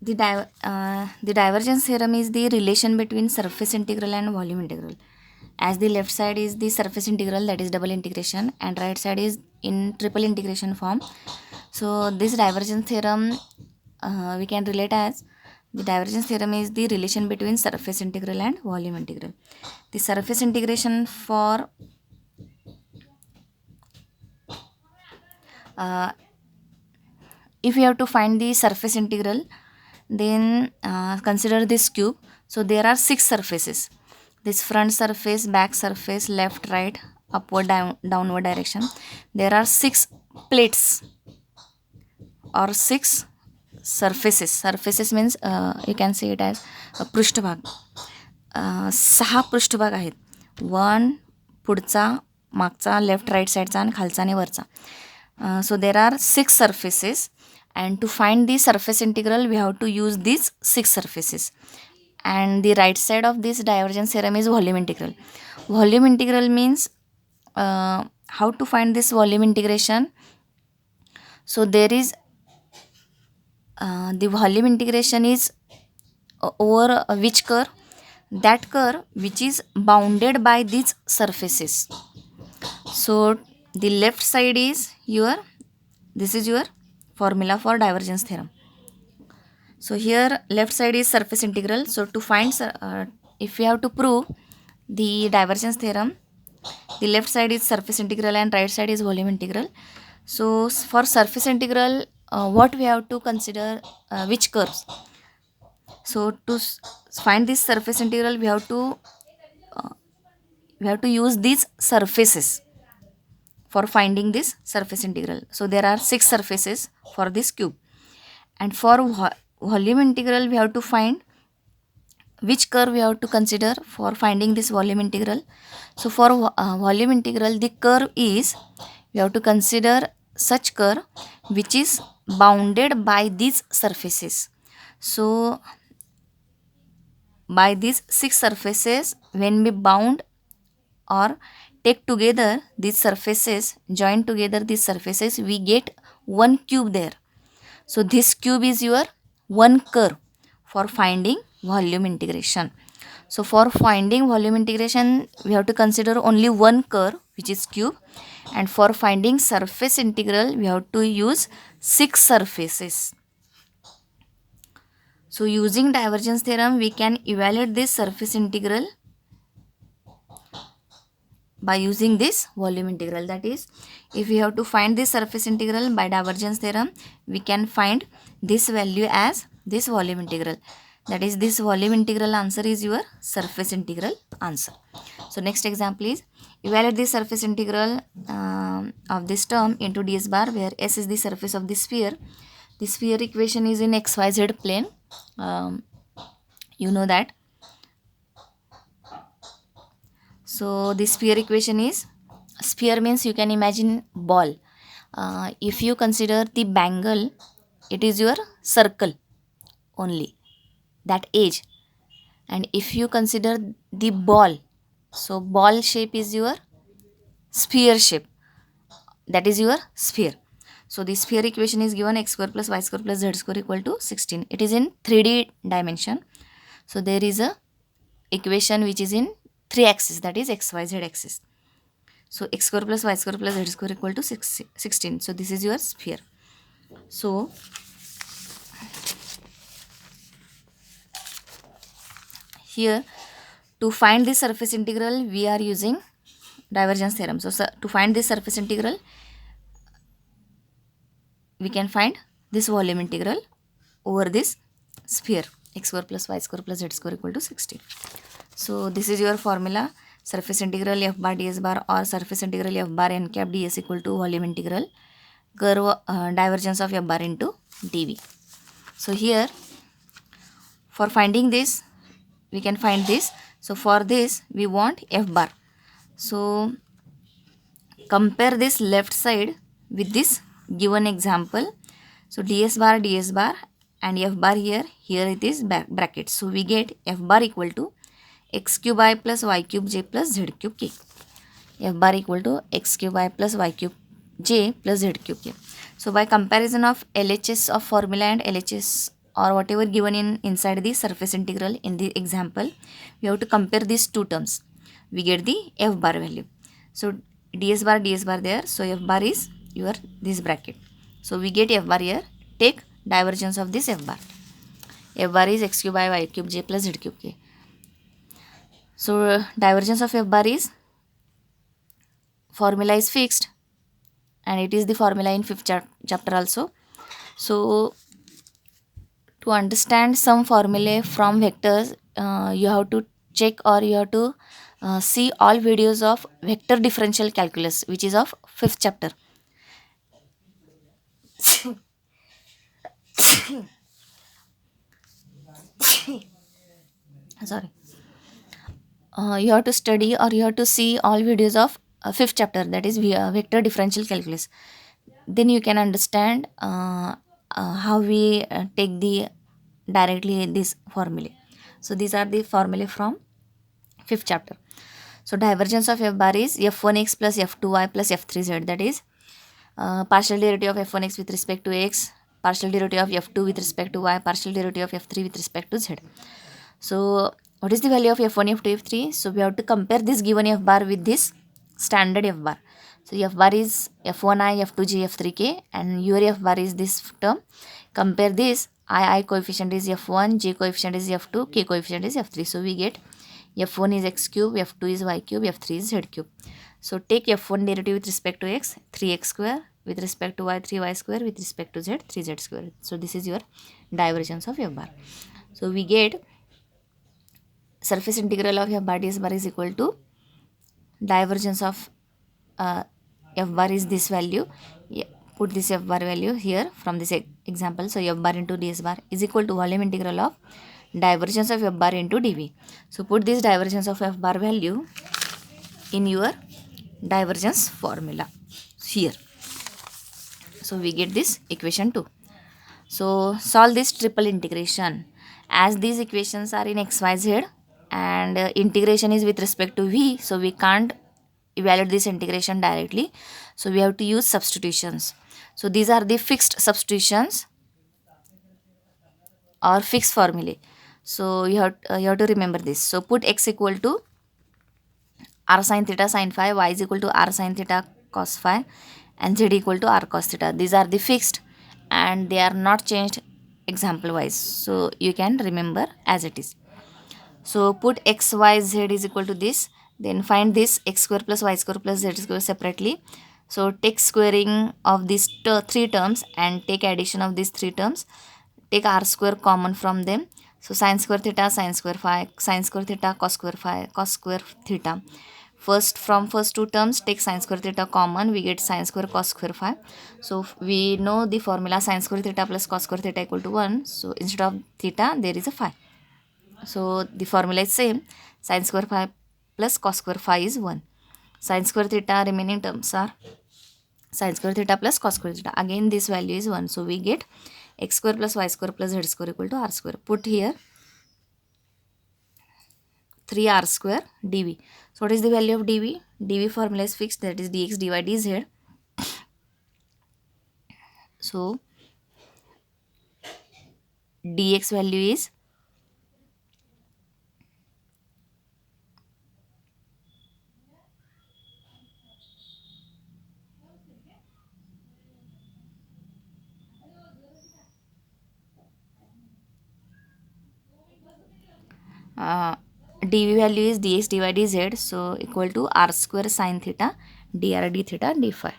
The divergence theorem is the relation between surface integral and volume integral. As the left side is the surface integral, that is double integration, and right side is in triple integration form. So this divergence theorem we can relate as the divergence theorem is the relation between surface integral and volume integral. The surface integration for uh, if you have to find the surface integral, then consider this cube. So there are six surfaces: this front surface, back surface, left, right, upward, downward direction. There are six plates or six surfaces means you can say it as पृष्ठभाग. सहा पृष्ठभाग आहेत. One, पुढचा, मागचा, left right साईडचा आणि खालचा आणि वरचा. So there are six surfaces, and to find the surface integral we have to use these six surfaces. And the right side of this divergence theorem is volume integral. Volume integral means how to find this volume integration. So there is the volume integration is over which curve? That curve which is bounded by these surfaces. So the left side is this is your formula for divergence theorem. So here left side is surface integral. So to find if we have to prove the divergence theorem, the left side is surface integral and right side is volume integral. So for surface integral, what we have to consider, which curves. So to find this surface integral we have to use these surfaces for finding this surface integral. So there are six surfaces for this cube, and for volume integral we have to find which curve we have to consider for finding this volume integral. So for volume integral, the curve is, we have to consider such curve which is bounded by these surfaces. So by these six surfaces, when we bound or take together these surfaces, join together these surfaces, we get one cube there. So this cube is your one curve for finding volume integration. So for finding volume integration, we have to consider only one curve, which is cube, and for finding surface integral, we have to use six surfaces. So using divergence theorem, we can evaluate this surface integral by using this volume integral. That is, if we have to find this surface integral by divergence theorem, we can find this value as this volume integral. That is, this volume integral answer is your surface integral answer. So next example is, evaluate the surface integral of this term into ds bar, where S is the surface of the sphere. The sphere equation is in xyz plane. You know that. So the sphere equation is, sphere means you can imagine ball. If you consider the bangle, it is your circle only, that edge. And if you consider the ball, so ball shape is your sphere shape, that is your sphere. So the sphere equation is given x square plus y square plus z square equal to 16. It is in 3D dimension. So there is a equation which is in 3 axis, that is x, y, z axis. So x square plus y square plus z square equal to 16. So this is your sphere. So here, to find this surface integral, we are using divergence theorem. So to find this surface integral, we can find this volume integral over this sphere, x square plus y square plus z square equal to 16. So this is your formula, surface integral f bar ds bar or surface integral f bar n cap ds equal to volume integral curve divergence of f bar into dv. So here, for finding this, we can find this. So for this, we want f bar. So compare this left side with this given example. So ds bar and f bar here it is bracket. So we get f bar equal to x cube I plus y cube j plus z cube k. F bar equal to x cube I plus y cube j plus z cube k. So by comparison of LHS of formula and LHS or whatever given in inside the surface integral in the example, we have to compare these two terms. We get the f bar value. So ds bar there, so f bar is your this bracket. So we get f bar here. Take divergence of this f bar. F bar is x cube by y cube j plus z cube k. So divergence of f bar is, formula is fixed, and it is the formula in fifth chapter also. So to understand some formulae from vectors, you have to check, or you have to see all videos of vector differential calculus, which is of fifth chapter. Sorry. You have to study, or you have to see all videos of fifth chapter, that is vector differential calculus. Then you can understand how we take the directly this formula. So these are the formulae from fifth chapter. So divergence of f bar is f1x plus f2y plus f3z, that is partial derivative of f1x with respect to x, partial derivative of f2 with respect to y, partial derivative of f3 with respect to z. So what is the value of f1, f2, f3? So we have to compare this given f bar with this standard f bar. So f bar is f1i, f2j, f3k, and your f bar is this term. Compare this. I coefficient is f1, j coefficient is f2, k coefficient is f3. So we get f1 is x cube, f2 is y cube, f3 is z cube. So take f1 derivative with respect to x, 3x square, with respect to y, 3y square, with respect to z, 3z square. So this is your divergence of f bar. So we get surface integral of f bar ds bar is equal to divergence of f bar is this value. Put this f bar value here from this example. So f bar into ds bar is equal to volume integral of divergence of f bar into dv. So put this divergence of f bar value in your divergence formula here. So we get this equation 2. So solve this triple integration. As these equations are in xyz and integration is with respect to v, so we can't evaluate this integration directly. So we have to use substitutions. So these are the fixed substitutions or fixed formulae. So you have to remember this. So put x equal to r sin theta sin phi, y is equal to r sin theta cos phi, and z equal to r cos theta. These are the fixed and they are not changed example wise. So you can remember as it is. So put x, y, z is equal to this. Then find this x square plus y square plus z square separately. So take squaring of these three terms and take addition of these three terms. Take r square common from them. So sin square theta, sin square phi, sin square theta, cos square phi, cos square theta. From first two terms, take sin square theta common, we get sin square cos square phi. So we know the formula sin square theta plus cos square theta equal to 1. So instead of theta, there is a phi. So the formula is same. Sin square phi plus cos square phi is 1. Sin square theta remaining terms are sin square theta plus cos square theta. Again this value is 1. So we get x square plus y square plus z square equal to r square. Put here 3r square dv. So what is the value of dv? dv formula is fixed, that is dx dy dz. So dx value is dv value is dx dy dz, so equal to r square sin theta dr d theta d phi.